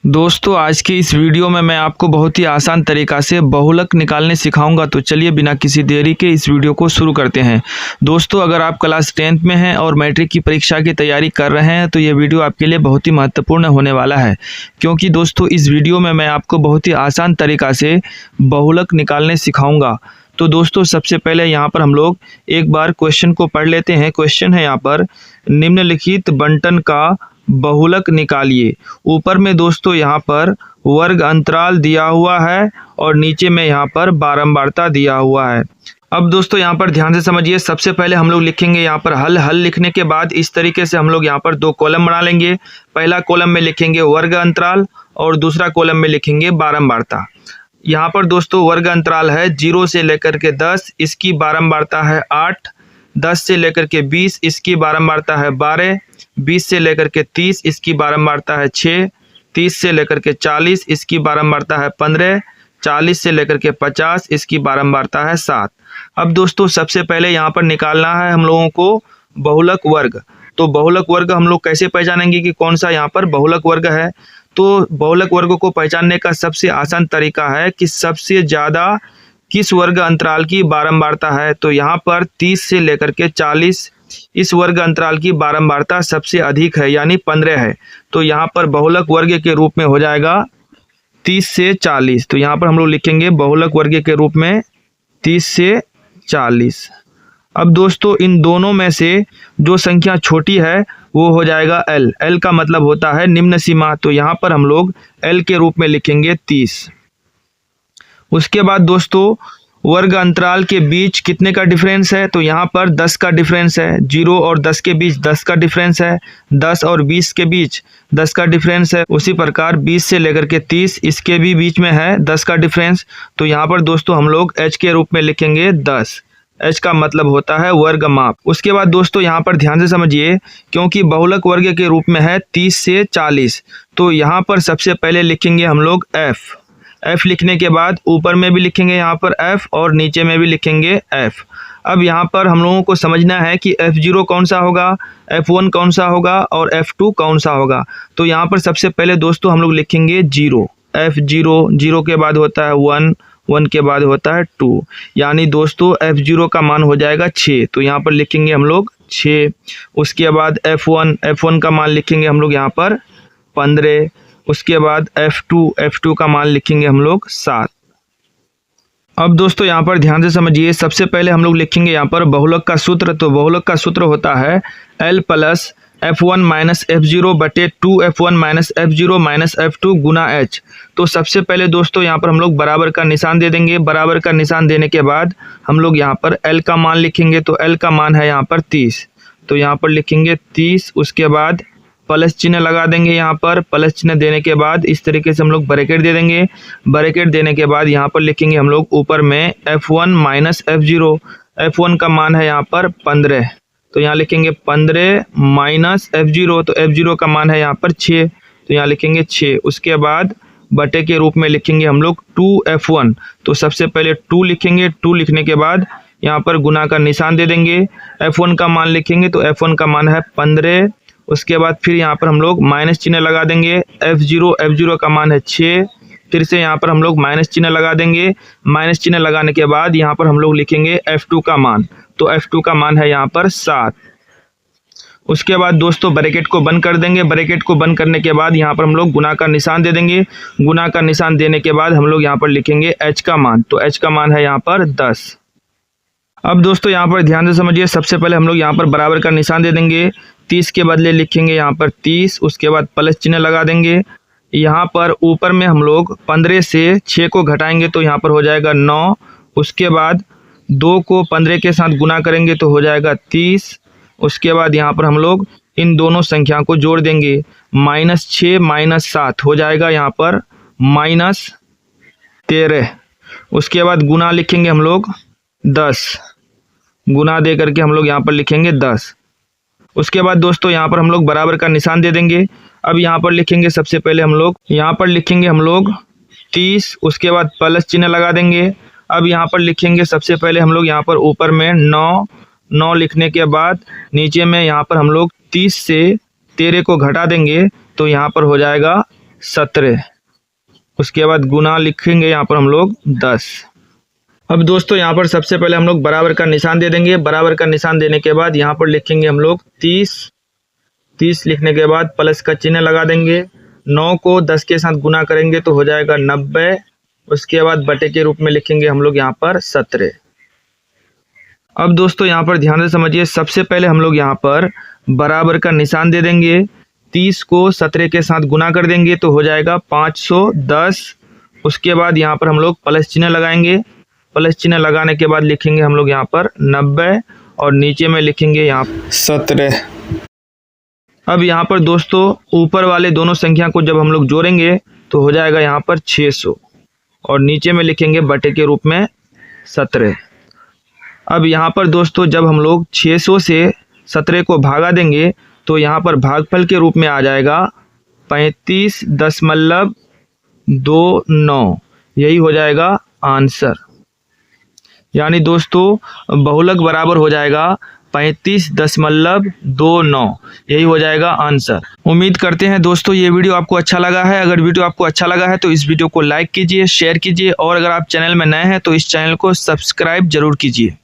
दोस्तों आज की इस वीडियो में मैं आपको बहुत ही आसान तरीक़ा से बहुलक निकालने सिखाऊंगा। तो चलिए बिना किसी देरी के इस वीडियो को शुरू करते हैं। दोस्तों अगर आप क्लास 10th में हैं और मैट्रिक की परीक्षा की तैयारी कर रहे हैं तो ये वीडियो आपके लिए बहुत ही महत्वपूर्ण होने वाला है, क्योंकि दोस्तों इस वीडियो में मैं आपको बहुत ही आसान तरीक़ा से बहुलक निकालने सिखाऊँगा। तो दोस्तों सबसे पहले यहाँ पर हम लोग एक बार क्वेश्चन को पढ़ लेते हैं। क्वेश्चन है यहाँ पर, निम्नलिखित बंटन का बहुलक निकालिए। ऊपर में दोस्तों यहाँ पर वर्ग अंतराल दिया हुआ है और नीचे में यहाँ पर बारंबारता दिया हुआ है। अब दोस्तों यहाँ पर ध्यान से समझिए। सबसे पहले हम लोग लिखेंगे यहाँ पर हल लिखने के बाद इस तरीके से हम लोग यहाँ पर दो कॉलम बना लेंगे। पहला कॉलम में लिखेंगे वर्ग अंतराल और दूसरा कॉलम में लिखेंगे बारंबारता। यहाँ पर दोस्तों वर्ग अंतराल है 0 से लेकर के 10, इसकी बारंबारता है 8, 10 से लेकर के 20, इसकी बारंबारता है 12, 20 से लेकर के 30, इसकी बारंबारता है 6, 30 से लेकर के 40, इसकी बारंबारता है 15, 40 से लेकर के 50, इसकी बारंबारता है 7। अब दोस्तों सबसे पहले यहाँ पर निकालना है हम लोगों को बहुलक वर्ग। तो बहुलक वर्ग हम लोग कैसे पहचानेंगे कि कौन सा यहाँ पर बहुलक वर्ग है? तो बहुलक वर्ग को पहचानने का सबसे आसान तरीका है कि सबसे ज़्यादा किस वर्ग अंतराल की बारंबारता है। तो यहाँ पर 30 से लेकर के 40 इस वर्ग अंतराल की बारंबारता सबसे अधिक है, यानी 15 है। तो यहाँ पर बहुलक वर्ग के रूप में हो जाएगा 30 से 40। तो यहाँ पर हम लोग लिखेंगे बहुलक वर्ग के रूप में 30 से 40। अब दोस्तों इन दोनों में से जो संख्या छोटी है वो हो जाएगा L। L का मतलब होता है निम्न सीमा। तो यहाँ पर हम लोग L के रूप में लिखेंगे 30। उसके बाद दोस्तों वर्ग अंतराल के बीच कितने का डिफरेंस है? तो यहाँ पर 10 का डिफरेंस है। 0 और 10 के बीच 10 का डिफरेंस है। 10 और 20 के बीच 10 का डिफरेंस है। उसी प्रकार 20 से लेकर के 30 इसके भी बीच में है 10 का डिफरेंस। तो यहाँ पर दोस्तों हम लोग H के रूप में लिखेंगे 10। H का मतलब होता है वर्ग माप। उसके बाद दोस्तों यहाँ पर ध्यान से समझिए, क्योंकि बहुलक वर्ग के रूप में है 30 से 40, तो यहाँ पर सबसे पहले लिखेंगे हम लोग F लिखने के बाद ऊपर में भी लिखेंगे यहाँ पर F और नीचे में भी लिखेंगे F। अब यहाँ पर हम लोगों को समझना है कि F0 कौन सा होगा, F1 कौन सा होगा और F2 कौन सा होगा। तो यहाँ पर सबसे पहले दोस्तों हम लोग लिखेंगे 0। F0, 0 के बाद होता है 1, 1 के बाद होता है 2, यानी दोस्तों F0 का मान हो जाएगा 6। तो यहाँ पर लिखेंगे हम लोग 6। उसके बाद F1 का मान लिखेंगे हम लोग यहाँ पर 15। उसके बाद F2 का मान लिखेंगे हम लोग 7। अब दोस्तों यहाँ पर ध्यान से समझिए। सबसे पहले हम लोग लिखेंगे यहाँ पर बहुलक का सूत्र। तो बहुलक का सूत्र होता है L plus F1 minus F0 बटे 2F1 minus F0 minus F2 गुना H। तो सबसे पहले दोस्तों यहाँ पर हम लोग बराबर का निशान दे देंगे। बराबर का निशान देने के बाद हम लोग यहाँ पर L का मान लिखेंगे। तो L का मान है यहाँ पर 30। तो यहाँ पर लिखेंगे 30। उसके बाद प्लस चिन्ह लगा देंगे। यहाँ पर प्लस चिन्ह देने के बाद इस तरीके से हम लोग ब्रैकेट दे देंगे। ब्रैकेट देने के बाद यहाँ पर लिखेंगे हम लोग ऊपर में F1 माइनस F0। F1 का मान है यहाँ पर 15। तो यहाँ लिखेंगे 15 माइनस F0। तो F0 का मान है यहाँ पर 6। तो यहाँ लिखेंगे 6। उसके बाद बटे के रूप में लिखेंगे हम लोग 2F1। तो सबसे पहले 2 लिखेंगे। 2 लिखने के बाद यहाँ पर गुना का निशान दे देंगे। F1 का मान लिखेंगे। तो F1 का मान है 15। उसके बाद फिर यहाँ पर हम लोग माइनस चिन्ह लगा देंगे। F0 का मान है 6। फिर से यहाँ पर हम लोग माइनस चिन्ह लगा देंगे। माइनस चिन्ह लगाने के बाद यहाँ पर हम लोग लिखेंगे F2 का मान। तो F2 का मान है यहाँ पर 7। उसके बाद दोस्तों ब्रैकेट को बंद कर देंगे। ब्रैकेट को बंद करने के बाद यहाँ पर हम लोग गुना का निशान दे देंगे। गुना का निशान देने के बाद हम लोग यहाँ पर लिखेंगे H का मान। तो H का मान है यहाँ पर 10। अब दोस्तों यहाँ पर ध्यान से समझिए। सबसे पहले हम लोग यहाँ पर बराबर का निशान दे देंगे। 30 के बदले लिखेंगे यहाँ पर 30। उसके बाद प्लस चिन्ह लगा देंगे। यहाँ पर ऊपर में हम लोग 15 से 6 को घटाएंगे तो यहाँ पर हो जाएगा 9। उसके बाद 2 को 15 के साथ गुना करेंगे तो हो जाएगा 30। उसके बाद यहाँ पर हम लोग इन दोनों संख्या को जोड़ देंगे। -6 माइनस 7 हो जाएगा यहाँ पर -13। उसके बाद गुना लिखेंगे हम लोग 10। गुना दे करके हम लोग यहाँ पर लिखेंगे 10। उसके बाद दोस्तों यहाँ पर हम लोग बराबर का निशान दे देंगे। अब यहाँ पर लिखेंगे सबसे पहले हम लोग यहाँ पर लिखेंगे हम लोग 30। उसके बाद प्लस चिन्ह लगा देंगे। अब यहाँ पर लिखेंगे सबसे पहले हम लोग यहाँ पर ऊपर में 9 लिखने के बाद नीचे में यहाँ पर हम लोग 30 से 13 को घटा देंगे तो यहाँ पर हो जाएगा 17। उसके बाद गुना लिखेंगे यहाँ पर हम लोग 10। अब दोस्तों यहाँ पर सबसे पहले हम लोग बराबर का निशान दे देंगे। बराबर का निशान देने के बाद यहाँ पर लिखेंगे हम लोग 30। 30 लिखने के बाद प्लस का चिन्ह लगा देंगे। 9 को 10 के साथ गुना करेंगे तो हो जाएगा 90। उसके बाद बटे के रूप में लिखेंगे हम लोग यहाँ पर 17। अब दोस्तों यहाँ पर ध्यान से समझिए, सबसे पहले हम लोग यहाँ पर बराबर का निशान दे देंगे। 30 को 17 के साथ गुना कर देंगे तो हो जाएगा 510। उसके बाद यहाँ पर हम लोग प्लस चिन्ह लगाएंगे। प्लस चिन्ह लगाने के बाद लिखेंगे हम लोग यहाँ पर 90 और नीचे में लिखेंगे यहाँ 17। अब यहाँ पर दोस्तों ऊपर वाले दोनों संख्या को जब हम लोग जोड़ेंगे तो हो जाएगा यहाँ पर 600 और नीचे में लिखेंगे बटे के रूप में 17। अब यहाँ पर दोस्तों जब हम लोग 600 से 17 को भागा देंगे तो यहाँ पर भागफल के रूप में आ जाएगा 35.29। यही हो जाएगा आंसर। यानी दोस्तों बहुलक बराबर हो जाएगा 35.29। यही हो जाएगा आंसर। उम्मीद करते हैं दोस्तों ये वीडियो आपको अच्छा लगा है। अगर वीडियो आपको अच्छा लगा है तो इस वीडियो को लाइक कीजिए, शेयर कीजिए और अगर आप चैनल में नए हैं तो इस चैनल को सब्सक्राइब जरूर कीजिए।